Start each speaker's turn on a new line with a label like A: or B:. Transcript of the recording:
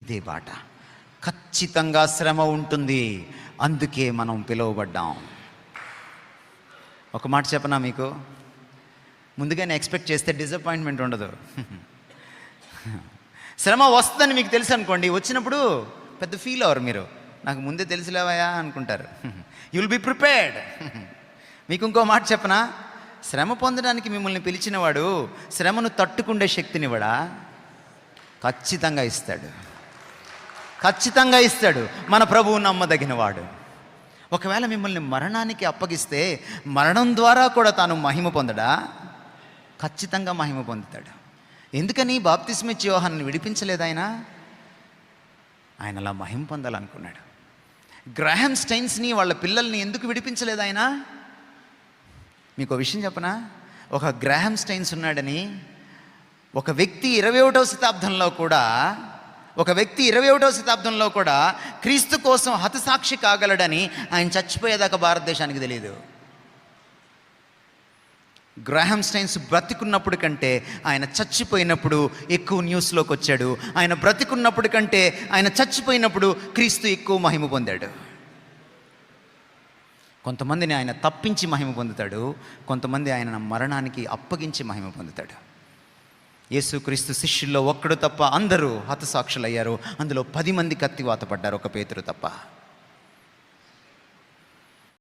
A: ఇదే బాట. ఖచ్చితంగా శ్రమ ఉంటుంది, అందుకే మనం పిలువబడ్డాం. ఒక మాట చెప్పనా మీకు, ముందుగానే ఎక్స్పెక్ట్ చేస్తే డిసప్పాయింట్మెంట్ ఉండదు. శ్రమ వస్తుందని మీకు తెలుసు అనుకోండి, వచ్చినప్పుడు పెద్ద ఫీల్ అవ్వరు మీరు, నాకు ముందే తెలుసులేవయా అనుకుంటారు. You will be prepared. మీకు ఇంకో మాట చెప్పనా, శ్రమ పొందడానికి మిమ్మల్ని పిలిచినవాడు శ్రమను తట్టుకుండే శక్తినివ్వడా? ఖచ్చితంగా ఇస్తాడు, ఖచ్చితంగా ఇస్తాడు. మన ప్రభువు నమ్మదగినవాడు. ఒకవేళ మిమ్మల్ని మరణానికి అప్పగిస్తే మరణం ద్వారా కూడా తాను మహిమ పొందడా? ఖచ్చితంగా మహిమ పొందుతాడు. ఎందుకని బాప్తిస్మిచ్చి యోహాన్ని విడిపించలేదు ఆయన? ఆయన అలా మహిమ పొందాలనుకున్నాడు. గ్రాహం స్టైన్స్ని వాళ్ళ పిల్లల్ని ఎందుకు విడిపించలేదు ఆయన? మీకు ఒక విషయం చెప్పనా, ఒక గ్రాహం స్టైన్స్ ఉన్నాడని ఒక వ్యక్తి 21వ శతాబ్దంలో కూడా క్రీస్తు కోసం హతసాక్షి కాగలడని ఆయన చచ్చిపోయేదాకా భారతదేశానికి తెలియదు. గ్రాహం స్టైన్స్ బ్రతికున్నప్పుడు కంటే ఆయన చచ్చిపోయినప్పుడు ఎక్కువ న్యూస్లోకి వచ్చాడు. ఆయన బ్రతికున్నప్పుడు కంటే ఆయన చచ్చిపోయినప్పుడు క్రీస్తు ఎక్కువ మహిమ పొందాడు. కొంతమందిని ఆయన తప్పించి మహిమ పొందుతాడు, కొంతమంది ఆయన మరణానికి అప్పగించి మహిమ పొందుతాడు. యేసుక్రీస్తు శిష్యుల్లో ఒక్కడు తప్ప అందరూ హతసాక్షులయ్యారు. అందులో 10 మంది కత్తివాత పడ్డారు, ఒక పేతురు తప్ప.